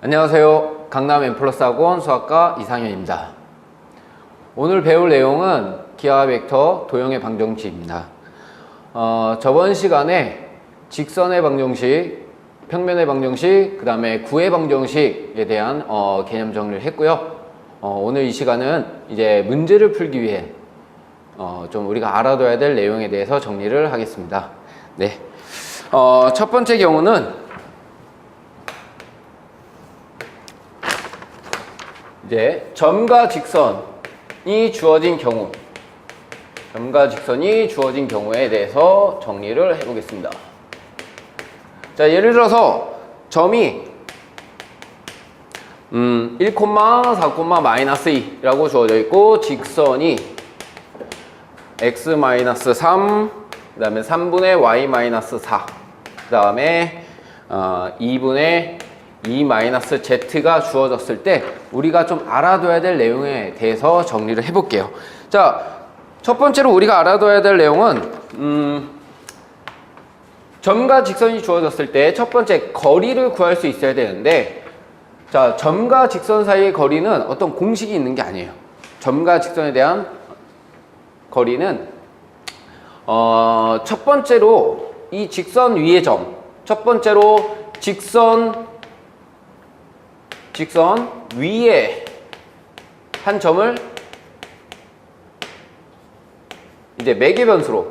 안녕하세요. 강남 M+학원 수학과 이상현입니다. 오늘 배울 내용은 기하 벡터 도형의 방정식입니다. 저번 시간에 직선의 방정식, 평면의 방정식, 그 다음에 구의 방정식에 대한 개념 정리를 했고요. 오늘 이 시간은 이제 문제를 풀기 위해 좀 우리가 알아둬야 될 내용에 대해서 정리를 하겠습니다. 네. 첫 번째 경우는 이제 점과 직선이 주어진 경우에 대해서 정리를 해보겠습니다. 자, 예를 들어서 점이 1,4,-2라고 주어져 있고 직선이 x-3, 그 다음에 3분의 y-4, 그 다음에 2분의 2-z가 주어졌을 때 우리가 좀 알아둬야 될 내용에 대해서 정리를 해볼게요. 자, 첫 번째로 우리가 알아둬야 될 내용은 점과 직선이 주어졌을 때 첫 번째 거리를 구할 수 있어야 되는데, 자, 점과 직선 사이의 거리는 어떤 공식이 있는 게 아니에요. 점과 직선에 대한 거리는 첫 번째로 이 직선 위의 점, 첫 번째로 직선 위에 한 점을 이제 매개변수로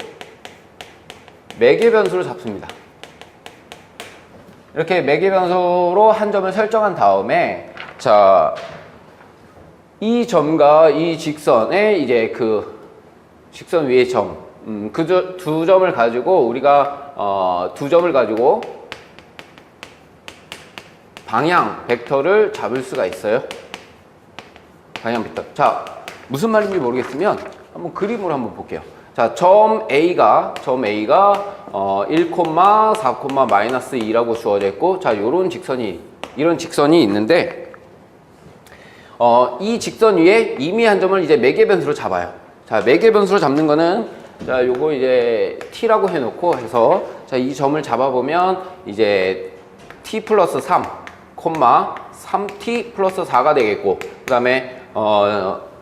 잡습니다. 이렇게 매개변수로 한 점을 설정한 다음에, 자, 이 점과 이 직선의 이제 그 직선 위의 점, 그 두 점을 가지고 우리가 두 점을 가지고 방향 벡터를 잡을 수가 있어요. 방향 벡터. 자, 무슨 말인지 모르겠으면 한번 그림으로 한번 볼게요. 자, 점 A가 1,4,-2라고 주어져 있고, 자, 이런 직선이 있는데, 이 직선 위에 이미 한 점을 이제 매개변수로 잡아요. 자, 매개변수로 잡는 거는, 자, 요거 이제 T라고 해놓고 해서, 자, 이 점을 잡아보면 이제 T 플러스 3, 3t 플러스 4가 되겠고, 그 다음에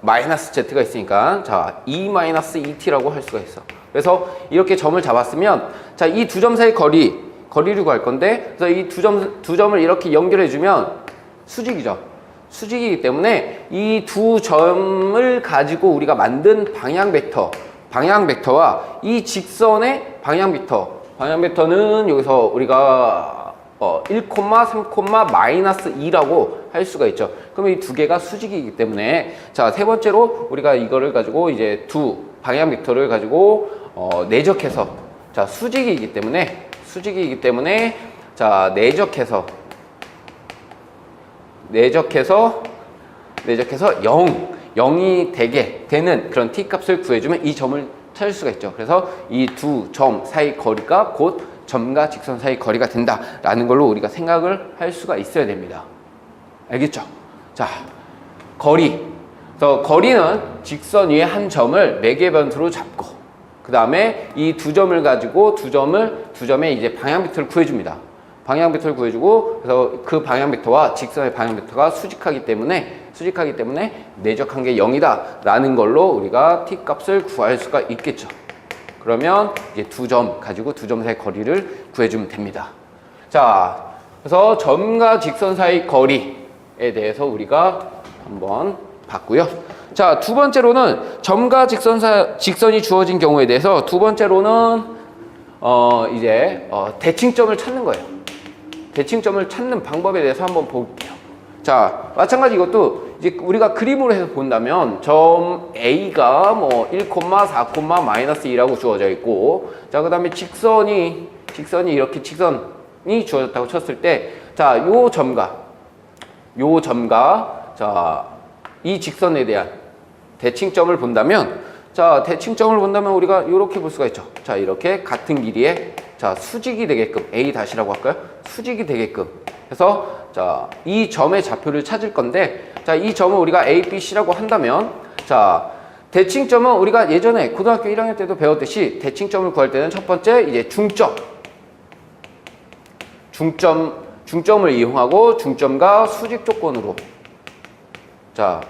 마이너스 z가 있으니까, 자, 2-2t라고 할 수가 있어. 그래서 이렇게 점을 잡았으면, 자, 이 두 점 사이 거리를 구할 건데, 그래서 이 두 점을 이렇게 연결해주면 수직이죠. 수직이기 때문에 이 두 점을 가지고 우리가 만든 방향 벡터와 이 직선의 방향 벡터는 여기서 우리가 1,3,-2라고 할 수가 있죠. 그럼 이 두 개가 수직이기 때문에, 자, 세 번째로 우리가 이거를 가지고 이제 두 방향 벡터를 가지고 내적해서, 자, 수직이기 때문에 자, 내적해서 0이 되는 그런 t 값을 구해주면 이 점을 찾을 수가 있죠. 그래서 이 두 점 사이 거리가 곧 점과 직선 사이 거리가 된다라는 걸로 우리가 생각을 할 수가 있어야 됩니다. 알겠죠? 자, 그래서 거리는 직선 위에 한 점을 매개변수로 잡고, 그 다음에 이 두 점을 가지고 두 점의 이제 방향 벡터를 구해줍니다. 방향 벡터를 구해주고, 그래서 그 방향 벡터와 직선의 방향 벡터가 수직하기 때문에 내적한 게 0이다라는 걸로 우리가 t 값을 구할 수가 있겠죠. 그러면 이제 두 점 가지고 두 점 사이 거리를 구해주면 됩니다. 자, 그래서 점과 직선 사이 거리에 대해서 우리가 한번 봤고요. 자, 두 번째로는 점과 직선이 주어진 경우에 대해서 두 번째로는 이제 대칭점을 찾는 거예요. 대칭점을 찾는 방법에 대해서 한번 볼게요. 자, 마찬가지 이것도 이제 우리가 그림으로 해서 본다면 점 A가 뭐 1,4,-2라고 주어져 있고, 자, 그 다음에 직선이 이렇게 직선이 주어졌다고 쳤을 때, 자, 요 점과 자, 이 직선에 대한 대칭점을 본다면, 자, 우리가 이렇게 볼 수가 있죠. 자, 이렇게 같은 길이에, 자, 수직이 되게끔, A-라고 할까요? 수직이 되게끔 해서, 자, 이 점의 좌표를 찾을 건데, 자, 이 점을 우리가 A, B, C라고 한다면, 자, 대칭점은 우리가 예전에 고등학교 1학년 때도 배웠듯이 대칭점을 구할 때는 첫 번째 이제 중점 중점을 이용하고 중점과 수직 조건으로 자,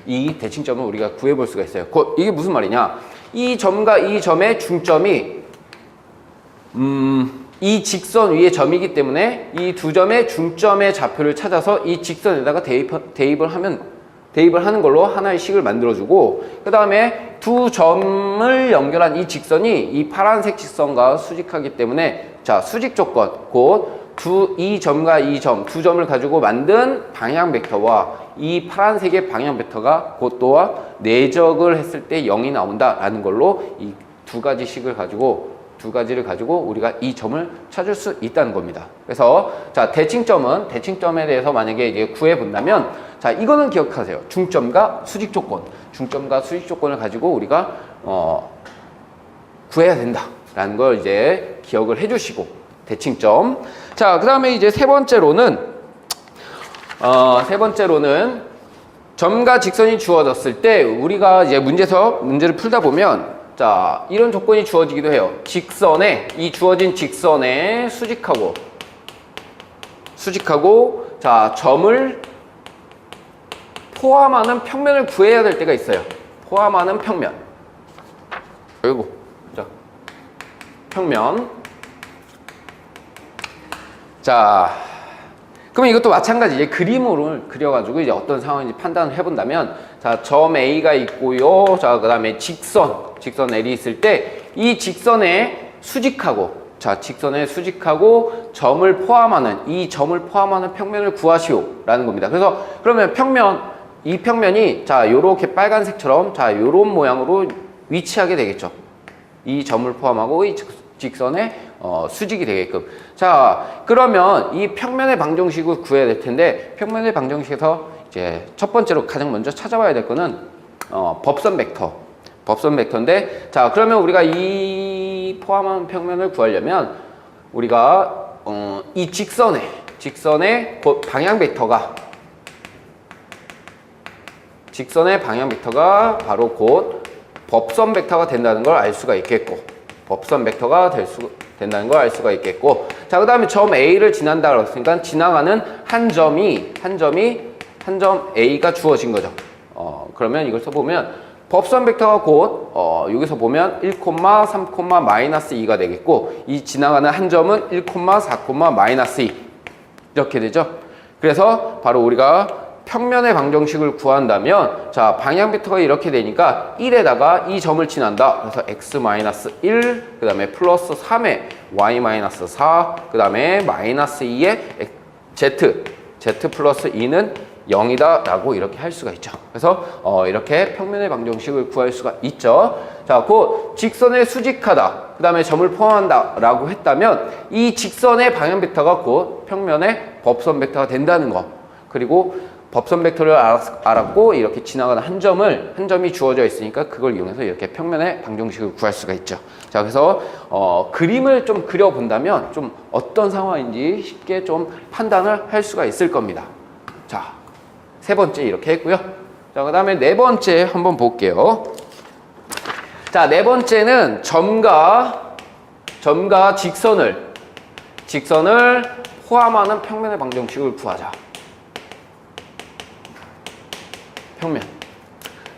이 대칭점을 우리가 구해볼 수가 있어요. 이게 무슨 말이냐? 이 점과 이 점의 중점이 이 직선 위의 점이기 때문에 이 두 점의 중점의 좌표를 찾아서 이 직선에다가 대입을 하는 걸로 하나의 식을 만들어주고, 그 다음에 두 점을 연결한 이 직선이 이 파란색 직선과 수직하기 때문에 자, 수직 조건 곧 이 점과 이 점, 두 점을 가지고 만든 방향 벡터와 이 파란색의 방향 벡터가 곧 또한 내적을 했을 때 0이 나온다라는 걸로 이 두 가지를 가지고 우리가 이 점을 찾을 수 있다는 겁니다. 그래서 자, 대칭점에 대해서 만약에 이제 구해 본다면 자, 이거는 기억하세요. 중점과 수직 조건을 가지고 우리가 구해야 된다라는 걸 이제 기억을 해 주시고, 대칭점. 자, 그다음에 이제 세 번째로는 점과 직선이 주어졌을 때 우리가 이제 문제를 풀다 보면 자, 이런 조건이 주어지기도 해요. 이 주어진 직선에 수직하고 자, 점을 포함하는 평면을 구해야 될 때가 있어요. 포함하는 평면. 그리고 자, 평면. 자, 그러면 이것도 마찬가지 이제 그림으로 그려가지고 이제 어떤 상황인지 판단을 해본다면 자, 점 A가 있고요. 자, 그 다음에 직선 L이 있을 때 이 직선에 수직하고 점을 포함하는 이 점을 포함하는 평면을 구하시오라는 겁니다. 그래서 그러면 이 평면이 자, 요렇게 빨간색처럼 자, 요런 모양으로 위치하게 되겠죠. 이 점을 포함하고 이 직선에 수직이 되게끔. 자, 그러면 이 평면의 방정식을 구해야 될 텐데, 평면의 방정식에서 이제 첫 번째로 가장 먼저 찾아봐야 될 거는 법선 벡터인데, 자, 그러면 우리가 이 포함한 평면을 구하려면 우리가 이 직선의 방향 벡터가 바로 곧 법선 벡터가 된다는 걸 알 수가 있겠고, 자, 그 다음에 점 A를 지난다고 했으니까 지나가는 한 점 A가 주어진 거죠. 그러면 이걸 써보면 법선 벡터가 곧 여기서 보면 1,3,-2가 되겠고, 이 지나가는 한 점은 1,4,-2 이렇게 되죠. 그래서 바로 우리가 평면의 방정식을 구한다면 자, 방향 벡터가 이렇게 되니까 1에다가 이 점을 지난다. 그래서 x-1, 그 다음에 플러스 3에 y-4, 그 다음에 마이너스 2에 z 플러스 2는 0이다 라고 이렇게 할 수가 있죠. 그래서 이렇게 평면의 방정식을 구할 수가 있죠. 자, 그 직선에 수직하다, 그 다음에 점을 포함한다 라고 했다면 이 직선의 방향 벡터가 곧 평면의 법선 벡터가 된다는 거, 그리고 법선 벡터를 알았고 이렇게 지나가는 한 점이 주어져 있으니까 그걸 이용해서 이렇게 평면의 방정식을 구할 수가 있죠. 자, 그래서 그림을 좀 그려본다면 좀 어떤 상황인지 쉽게 좀 판단을 할 수가 있을 겁니다. 자, 세 번째 이렇게 했고요. 자, 그 다음에 네 번째 한번 볼게요. 자, 네 번째는 점과 직선을 포함하는 평면의 방정식을 구하자. 평면.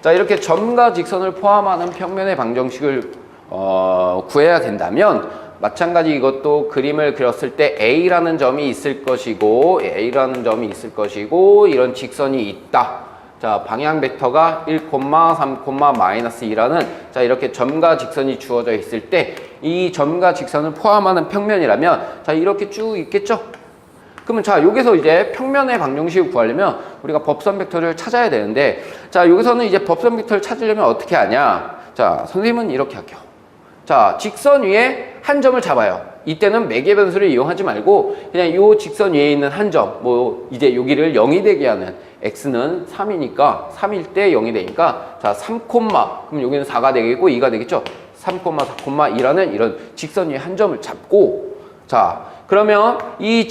자, 이렇게 점과 직선을 포함하는 평면의 방정식을 구해야 된다면 마찬가지 이것도 그림을 그렸을 때 A라는 점이 있을 것이고 이런 직선이 있다. 자, 방향 벡터가 1,3,-2라는 자, 이렇게 점과 직선이 주어져 있을 때 이 점과 직선을 포함하는 평면이라면 자, 이렇게 쭉 있겠죠? 그러면 자, 여기서 이제 평면의 방정식을 구하려면 우리가 법선 벡터를 찾아야 되는데, 자, 여기서는 이제 법선 벡터를 찾으려면 어떻게 하냐? 자, 선생님은 이렇게 할게요. 자, 직선 위에 한 점을 잡아요. 이때는 매개 변수를 이용하지 말고 그냥 이 직선 위에 있는 한 점, 이제 여기를 0이 되게 하는 x는 3이니까 3일 때 0이 되니까 자, 3, 그럼 여기는 4가 되겠고 2가 되겠죠? 3,4,2라는 이런 직선 위에 한 점을 잡고, 자, 그러면 이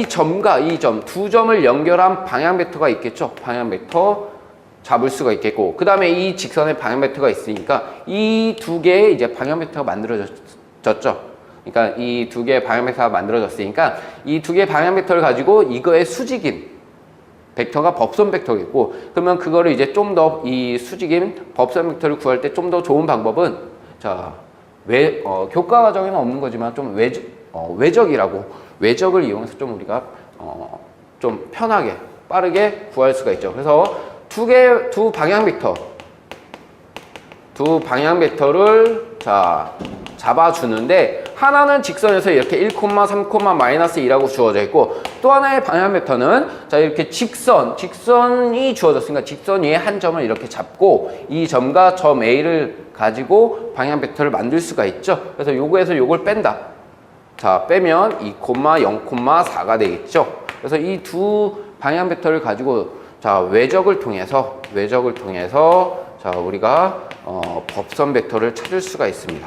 점과 이 점, 두 점을 연결한 방향 벡터가 있겠죠? 방향 벡터 잡을 수가 있겠고, 그 다음에 이 직선의 방향 벡터가 있으니까 이 두 개의 이제 방향 벡터가 만들어졌죠. 그러니까 이 두 개의 방향 벡터가 만들어졌으니까 이 두 개의 방향 벡터를 가지고 이거의 수직인 벡터가 법선 벡터겠고, 그러면 그거를 이제 좀 더 이 수직인 법선 벡터를 구할 때 좀 더 좋은 방법은 자, 교과 과정에는 없는 거지만 좀 외적을 이용해서 좀 우리가 좀 편하게 빠르게 구할 수가 있죠. 그래서 두 방향 벡터를 자 잡아주는데, 하나는 직선에서 이렇게 1, 3, 마이너스 2라고 주어져 있고, 또 하나의 방향 벡터는 자 이렇게 직선이 주어졌으니까 직선 위에 한 점을 이렇게 잡고 이 점과 점 A를 가지고 방향 벡터를 만들 수가 있죠. 그래서 요거에서 요걸 뺀다. 자 빼면 2, 0,4가 되겠죠. 그래서 이 두 방향 벡터를 가지고 자 외적을 통해서 자 우리가 법선 벡터를 찾을 수가 있습니다.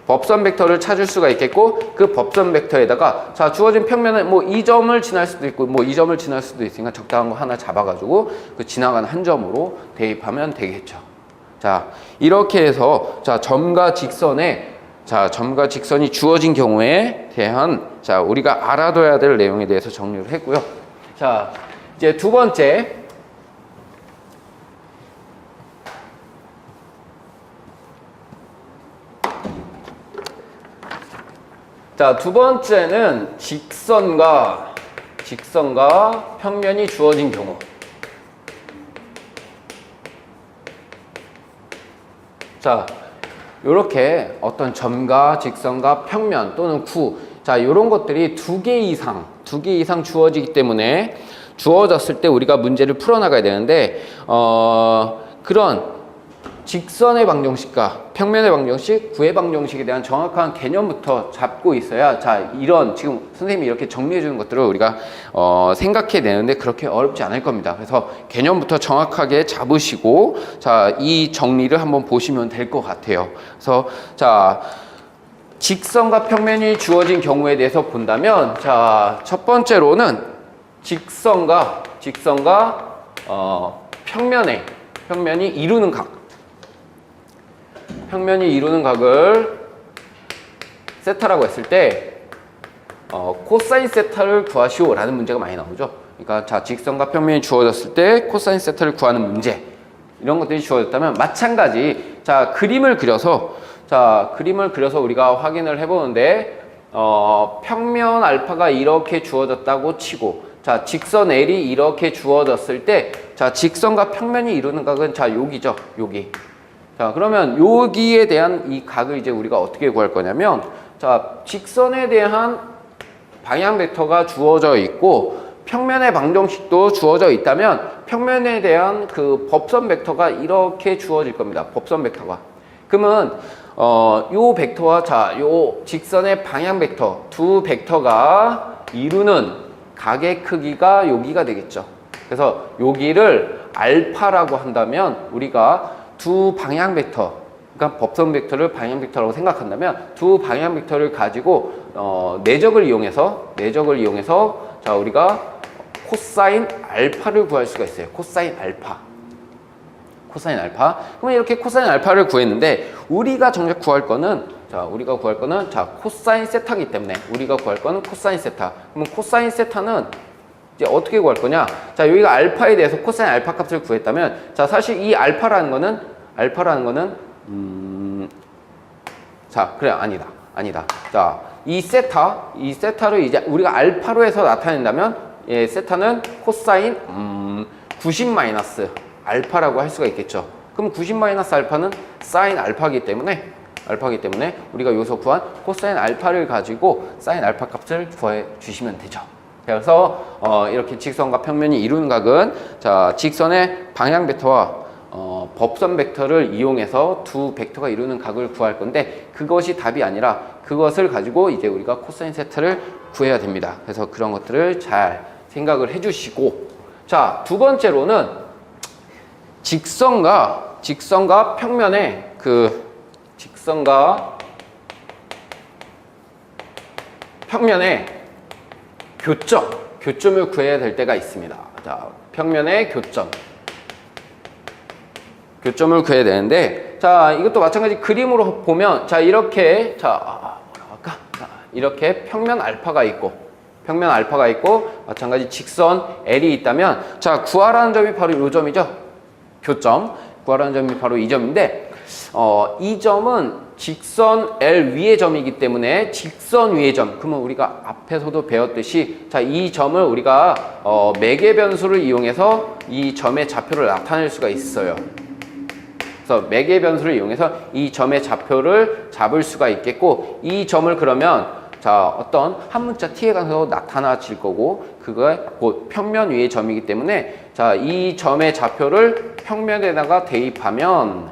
법선 벡터를 찾을 수가 있겠고, 그 법선 벡터에다가 자 주어진 평면은 뭐 이 점을 지날 수도 있고 뭐 이 점을 지날 수도 있으니까 적당한 거 하나 잡아가지고 그 지나가는 한 점으로 대입하면 되겠죠. 자 이렇게 해서 자 점과 직선이 주어진 경우에 대한 자 우리가 알아둬야 될 내용에 대해서 정리를 했고요. 자 이제 두 번째, 자, 두 번째는 직선과 평면이 주어진 경우. 자, 요렇게 어떤 점과 직선과 평면 또는 구, 자, 요런 것들이 두 개 이상 주어지기 때문에 주어졌을 때 우리가 문제를 풀어나가야 되는데, 그런 직선의 방정식과 평면의 방정식, 구의 방정식에 대한 정확한 개념부터 잡고 있어야 자 이런 지금 선생님이 이렇게 정리해 주는 것들을 우리가 생각해 내는데 그렇게 어렵지 않을 겁니다. 그래서 개념부터 정확하게 잡으시고 자 이 정리를 한번 보시면 될 것 같아요. 그래서 자 직선과 평면이 주어진 경우에 대해서 본다면 자 첫 번째로는 직선과 평면이 이루는 각을 세타라고 했을 때 코사인 세타를 구하시오 라는 문제가 많이 나오죠. 그러니까 자 직선과 평면이 주어졌을 때 코사인 세타를 구하는 문제, 이런 것들이 주어졌다면 마찬가지 자 그림을 그려서 우리가 확인을 해보는데 평면 알파가 이렇게 주어졌다고 치고 자 직선 L이 이렇게 주어졌을 때 자 직선과 평면이 이루는 각은 자 여기죠, 여기. 자 그러면 여기에 대한 이 각을 이제 우리가 어떻게 구할 거냐면 자 직선에 대한 방향 벡터가 주어져 있고 평면의 방정식도 주어져 있다면 평면에 대한 그 법선 벡터가 이렇게 주어질 겁니다. 법선 벡터가. 그러면 요 벡터와 자 요 직선의 방향 벡터 두 벡터가 이루는 각의 크기가 여기가 되겠죠. 그래서 여기를 알파라고 한다면 우리가 두 방향 벡터, 그러니까 법선 벡터를 방향 벡터라고 생각한다면 두 방향 벡터를 가지고 내적을 이용해서 자 우리가 코사인 알파를 구할 수가 있어요. 코사인 알파. 그러면 이렇게 코사인 알파를 구했는데 우리가 정작 구할 거는 자 코사인 세타이기 때문에 우리가 구할 거는 코사인 세타. 그러면 코사인 세타는 이제 어떻게 구할 거냐? 자, 여기가 알파에 대해서 코사인 알파 값을 구했다면 자, 사실 이 알파라는 거는 자, 그래 아니다. 자, 이 세타를 이제 우리가 알파로 해서 나타낸다면 예, 세타는 코사인 90 마이너스 알파라고 할 수가 있겠죠. 그럼 90 마이너스 알파는 사인 알파이기 때문에 우리가 여기서 구한 코사인 알파를 가지고 사인 알파 값을 구해 주시면 되죠. 그래서 이렇게 직선과 평면이 이루는 각은 자 직선의 방향 벡터와 법선 벡터를 이용해서 두 벡터가 이루는 각을 구할 건데 그것이 답이 아니라 그것을 가지고 이제 우리가 코사인 세타를 구해야 됩니다. 그래서 그런 것들을 잘 생각을 해주시고 자 두 번째로는 직선과 평면의 교점을 구해야 될 때가 있습니다. 자, 평면의 교점을 구해야 되는데 자, 이것도 마찬가지 그림으로 보면 자, 이렇게 자, 이렇게 평면 알파가 있고 마찬가지 직선 L이 있다면 자, 구하라는 점이 바로 이 점이죠. 교점. 구하라는 점이 바로 이 점인데 이 점은 직선 L 위의 점이기 때문에 직선 위의 점. 그러면 우리가 앞에서도 배웠듯이 자, 이 점을 우리가 매개 변수를 이용해서 이 점의 좌표를 나타낼 수가 있어요. 그래서 매개 변수를 이용해서 이 점의 좌표를 잡을 수가 있겠고 이 점을 그러면 자, 어떤 한 문자 t에 가서 나타나질 거고 그거 곧 평면 위의 점이기 때문에 자, 이 점의 좌표를 평면에 대입하면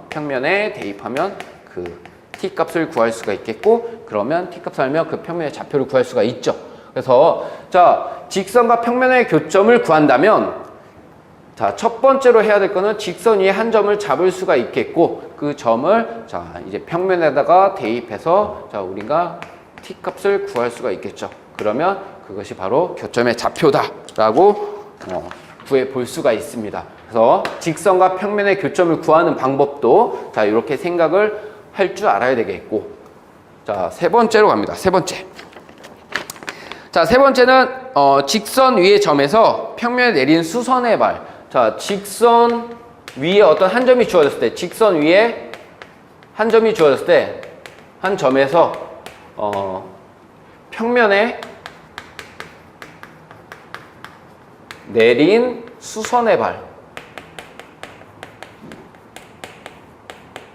그 t 값을 구할 수가 있겠고 그러면 t 값을 알면 그 평면의 좌표를 구할 수가 있죠. 그래서 자, 직선과 평면의 교점을 구한다면 자, 첫 번째로 해야 될 거는 직선 위에 한 점을 잡을 수가 있겠고 그 점을 자, 이제 평면에다가 대입해서 자, 우리가 t 값을 구할 수가 있겠죠. 그러면 그것이 바로 교점의 좌표다라고 구해 볼 수가 있습니다. 그래서 직선과 평면의 교점을 구하는 방법도 자, 이렇게 생각을 할 줄 알아야 되겠고 자, 세 번째로 갑니다. 세 번째. 자, 세 번째는 직선 위의 점에서 평면에 내린 수선의 발. 자, 직선 위에 어떤 한 점이 주어졌을 때 직선 위에 한 점이 주어졌을 때 한 점에서 평면에 내린 수선의 발.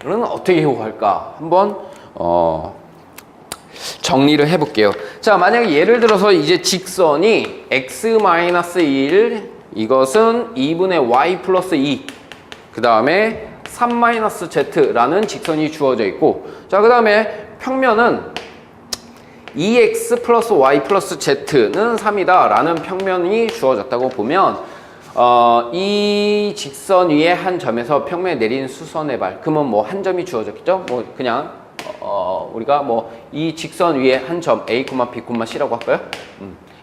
는 어떻게 구할까? 한번 정리를 해볼게요. 자, 만약에 예를 들어서 이제 직선이 x-1 이것은 2분의 y 플러스 2 그 다음에 3-z라는 직선이 주어져 있고 자, 그 다음에 평면은 2x 플러스 y 플러스 z는 3이다 라는 평면이 주어졌다고 보면 이 직선 위에 한 점에서 평면에 내린 수선의 발 그러면 뭐 한 점이 주어졌겠죠? 뭐 그냥 우리가 뭐 이 직선 위에 한 점 a, b, c라고 할까요?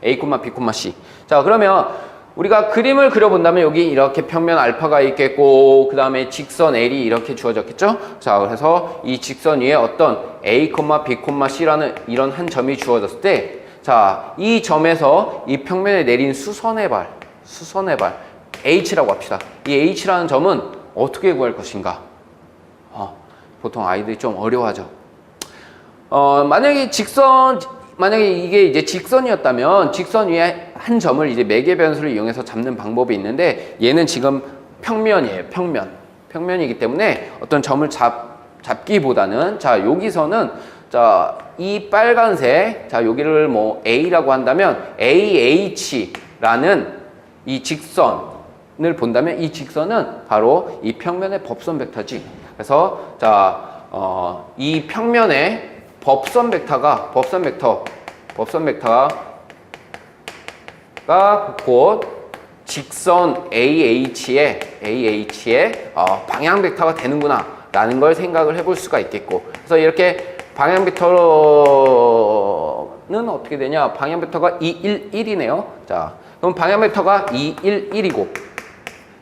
a, b, c. 자, 그러면 우리가 그림을 그려본다면 여기 이렇게 평면 알파가 있겠고 그 다음에 직선 L이 이렇게 주어졌겠죠? 자, 그래서 이 직선 위에 어떤 a, b, c라는 이런 한 점이 주어졌을 때 자, 이 점에서 이 평면에 내린 수선의 발 H라고 합시다. 이 H라는 점은 어떻게 구할 것인가? 보통 아이들이 좀 어려워하죠. 만약에 이게 이제 직선이었다면 직선 위에 한 점을 이제 매개 변수를 이용해서 잡는 방법이 있는데 얘는 지금 평면이에요. 평면이기 때문에 어떤 점을 잡기보다는 자, 여기서는 자, 이 빨간색 자, 여기를 뭐 A라고 한다면 AH라는 이 직선을 본다면 이 직선은 바로 이 평면의 법선 벡터지. 그래서 자, 이 평면의 법선 벡터가 곧 직선 AH의 방향 벡터가 되는구나 라는 걸 생각을 해볼 수가 있겠고 그래서 이렇게 방향 벡터는 어떻게 되냐? 방향 벡터가 2, 1, 1이네요. 자, 그럼 방향 벡터가 2, 1, 1이고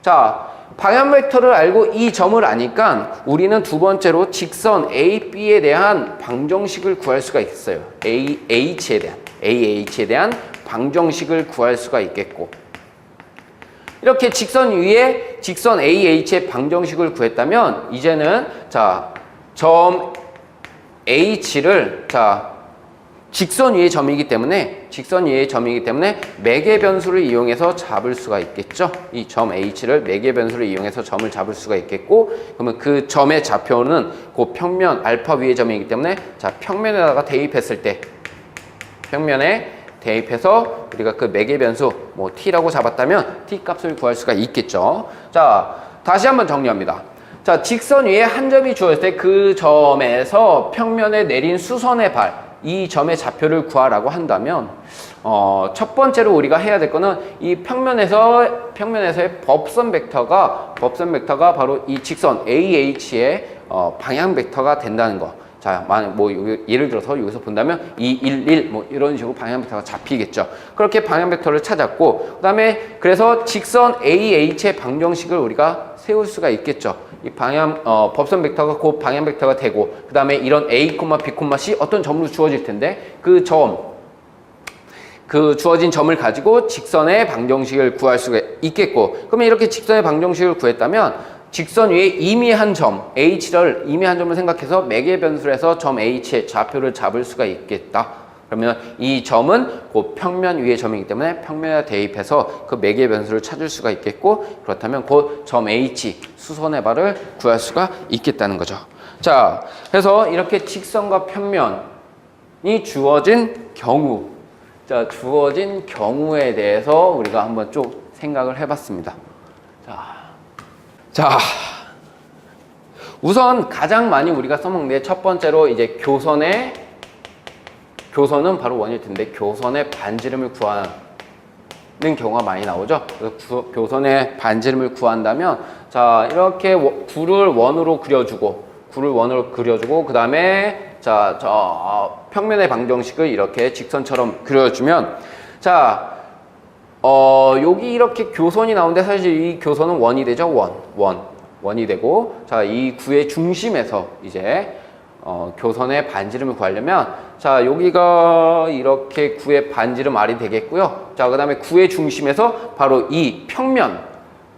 자, 방향 벡터를 알고 이 점을 아니까 우리는 두 번째로 직선 A, B에 대한 방정식을 구할 수가 있어요. AH에 대한 방정식을 구할 수가 있겠고 이렇게 직선 위에 직선 AH의 방정식을 구했다면 이제는 자, 점 H를 자, 직선 위의 점이기 때문에 매개 변수를 이용해서 잡을 수가 있겠죠. 이 점 H를 매개 변수를 이용해서 점을 잡을 수가 있겠고 그러면 그 점의 좌표는 그 평면 알파 위의 점이기 때문에 자, 평면에다가 대입했을 때 평면에 대입해서 우리가 그 매개 변수 뭐 t라고 잡았다면 t 값을 구할 수가 있겠죠. 자, 다시 한번 정리합니다. 자, 직선 위에 한 점이 주어졌을 때 그 점에서 평면에 내린 수선의 발 이 점의 좌표를 구하라고 한다면 첫 번째로 우리가 해야 될 거는 이 평면에서의 법선 벡터가 바로 이 직선 AH의 방향 벡터가 된다는 거. 자, 만약 뭐 예를 들어서 여기서 본다면 2, 1, 1 뭐 이런 식으로 방향 벡터가 잡히겠죠. 그렇게 방향 벡터를 찾았고 그다음에 그래서 직선 AH의 방정식을 우리가 세울 수가 있겠죠. 이 법선 벡터가 곧 방향 벡터가 되고, 그 다음에 이런 A, B, C 어떤 점으로 주어질 텐데, 그 주어진 점을 가지고 직선의 방정식을 구할 수가 있겠고, 그러면 이렇게 직선의 방정식을 구했다면 직선 위에 임의한 점 H를 임의한 점을 생각해서 매개 변수를 해서 점 H의 좌표를 잡을 수가 있겠다. 그러면 이 점은 그 평면 위의 점이기 때문에 평면에 대입해서 그 매개 변수를 찾을 수가 있겠고, 그렇다면 그 점 H 수선의 발을 구할 수가 있겠다는 거죠. 자, 그래서 이렇게 직선과 평면이 주어진 경우, 자, 주어진 경우에 대해서 우리가 한번 좀 생각을 해봤습니다. 자, 우선 가장 많이 우리가 써먹는 게 첫 번째로 이제 교선은 바로 원일 텐데 교선의 반지름을 구하는 경우가 많이 나오죠. 그래서 교선의 반지름을 구한다면, 자, 이렇게 구를 원으로 그려주고 그 다음에 자, 평면의 방정식을 이렇게 직선처럼 그려주면, 자, 여기 이렇게 교선이 나오는데 사실 이 교선은 원이 되죠. 원이 되고, 자, 이 구의 중심에서 이제 교선의 반지름을 구하려면, 자, 여기가 이렇게 구의 반지름 R이 되겠고요. 자, 그 다음에 구의 중심에서 바로 이 평면,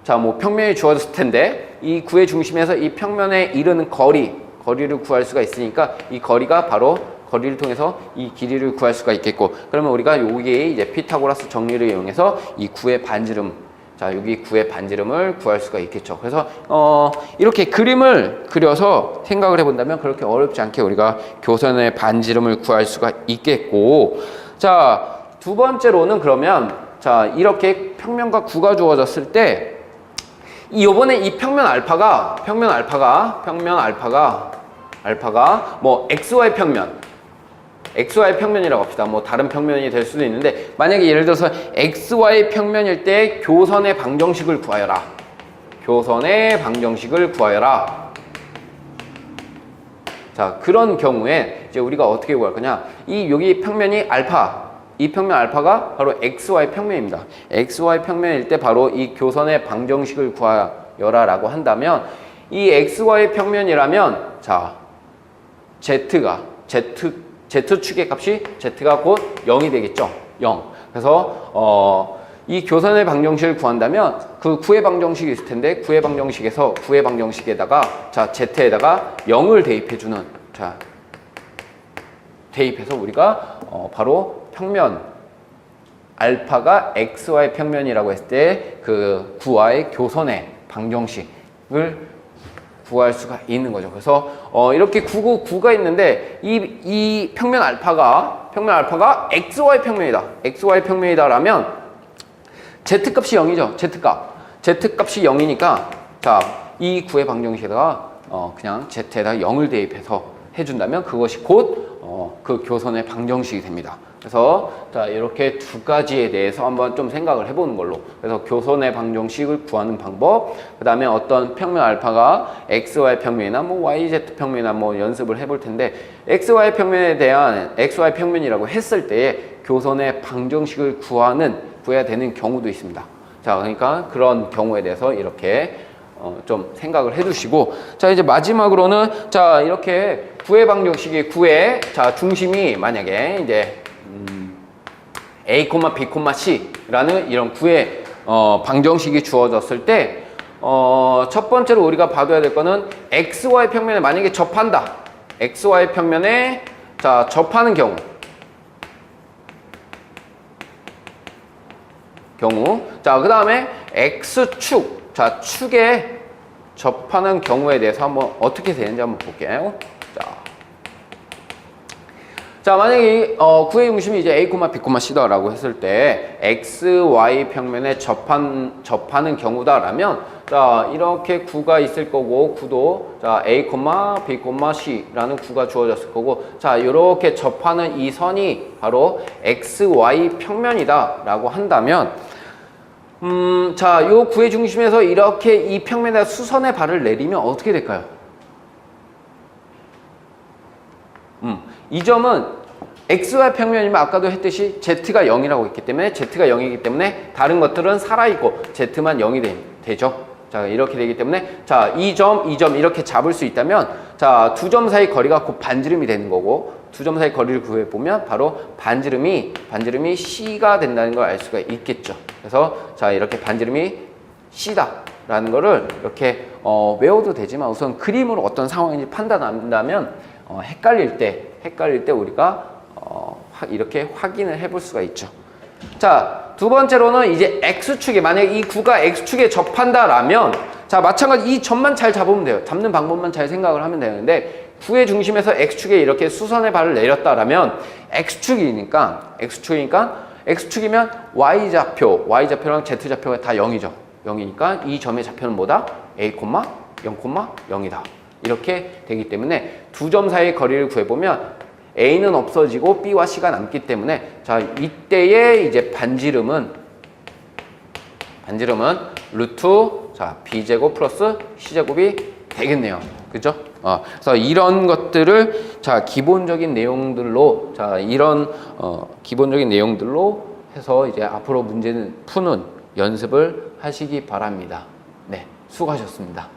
자, 뭐 평면이 주어졌을 텐데 이 구의 중심에서 이 평면에 이르는 거리를 구할 수가 있으니까 이 거리가 바로 거리를 통해서 이 길이를 구할 수가 있겠고, 그러면 우리가 여기에 이제 피타고라스 정리를 이용해서 이 구의 반지름, 자, 여기 구의 반지름을 구할 수가 있겠죠. 그래서 이렇게 그림을 그려서 생각을 해본다면 그렇게 어렵지 않게 우리가 교선의 반지름을 구할 수가 있겠고, 자, 두 번째로는 그러면, 자, 이렇게 평면과 구가 주어졌을 때 요번에 이 평면 알파가 뭐 XY 평면이라고 합시다. 뭐 다른 평면이 될 수도 있는데, 만약에 예를 들어서 XY 평면일 때 교선의 방정식을 구하여라. 자, 그런 경우에 이제 우리가 어떻게 구할 거냐? 여기 평면이 이 평면 알파가 바로 XY 평면입니다. XY 평면일 때 바로 이 교선의 방정식을 구하여라라고 한다면, 이 XY 평면이라면, 자, Z축의 값이 Z가 곧 0이 되겠죠. 0. 그래서 이 교선의 방정식을 구한다면 그 구의 방정식이 있을 텐데, 구의 방정식에다가 자, Z에다가 0을 대입해주는, 자, 대입해서 우리가 바로 평면 알파가 XY 평면이라고 했을 때 그 구와의 교선의 방정식을 구할 수가 있는 거죠. 그래서 이렇게 구가 있는데 이 평면 알파가 XY 평면이다라면 Z값이 0이죠. Z값이 0이니까, 자, 이 구의 방정식에다가 그냥 Z에다가 0을 대입해서 해준다면 그것이 곧 그 교선의 방정식이 됩니다. 그래서 자, 이렇게 두 가지에 대해서 한번 좀 생각을 해보는 걸로, 그래서 교선의 방정식을 구하는 방법, 그 다음에 어떤 평면 알파가 XY 평면이나 뭐 YZ 평면이나 뭐 연습을 해볼 텐데, XY 평면에 대한 XY 평면이라고 했을 때에 교선의 방정식을 구해야 되는 경우도 있습니다. 자, 그러니까 그런 경우에 대해서 이렇게 좀 생각을 해두시고, 자, 이제 마지막으로는, 자, 이렇게 구의 방정식이 자, 중심이 만약에 이제 A, B, C라는 이런 구의 방정식이 주어졌을 때, 첫 번째로 우리가 봐둬야 될 거는 XY 평면에 만약에 접한다. XY 평면에, 자, 접하는 경우. 자, 그 다음에 X축. 자, 축에 접하는 경우에 대해서 한번 어떻게 되는지 한번 볼게요. 자, 만약에 구의 중심이 이제 A, B, C다라고 했을 때 XY 평면에 접하는 경우다라면, 자, 이렇게 구가 있을 거고, 구도 자, A, B, C라는 구가 주어졌을 거고, 자, 이렇게 접하는 이 선이 바로 XY 평면이다라고 한다면, 자, 요 구의 중심에서 이렇게 이 평면에 수선의 발을 내리면 어떻게 될까요? 이 점은 XY 평면이면 아까도 했듯이 Z가 0이라고 했기 때문에, Z가 0이기 때문에 다른 것들은 살아있고 Z만 0이 되죠. 자, 이렇게 되기 때문에 자, 이 점 이렇게 잡을 수 있다면 자, 두 점 사이 거리가 곧 반지름이 되는 거고 두 점 사이 거리를 구해 보면 바로 반지름이 C가 된다는 걸 알 수가 있겠죠. 그래서 자, 이렇게 반지름이 C다라는 거를 이렇게 외워도 되지만 우선 그림으로 어떤 상황인지 판단한다면 헷갈릴 때 우리가 이렇게 확인을 해볼 수가 있죠. 자, 두 번째로는 이제 X축에 만약에 이 구가 X축에 접한다라면 자, 마찬가지 이 점만 잘 잡으면 돼요. 잡는 방법만 잘 생각을 하면 되는데 구의 중심에서 X축에 이렇게 수선의 발을 내렸다라면 X축이니까 X축이면 Y좌표랑 Z좌표가 다 0이죠. 0이니까 이 점의 좌표는 뭐다? A, 0,이다. 이렇게 되기 때문에 두 점 사이의 거리를 구해보면 A는 없어지고 B와 C가 남기 때문에 자, 이때의 이제 반지름은 루트 자, B제곱 플러스 C제곱이 되겠네요. 그죠? 그래서 이런 것들을 자, 기본적인 내용들로 해서 이제 앞으로 문제는 푸는 연습을 하시기 바랍니다. 네, 수고하셨습니다.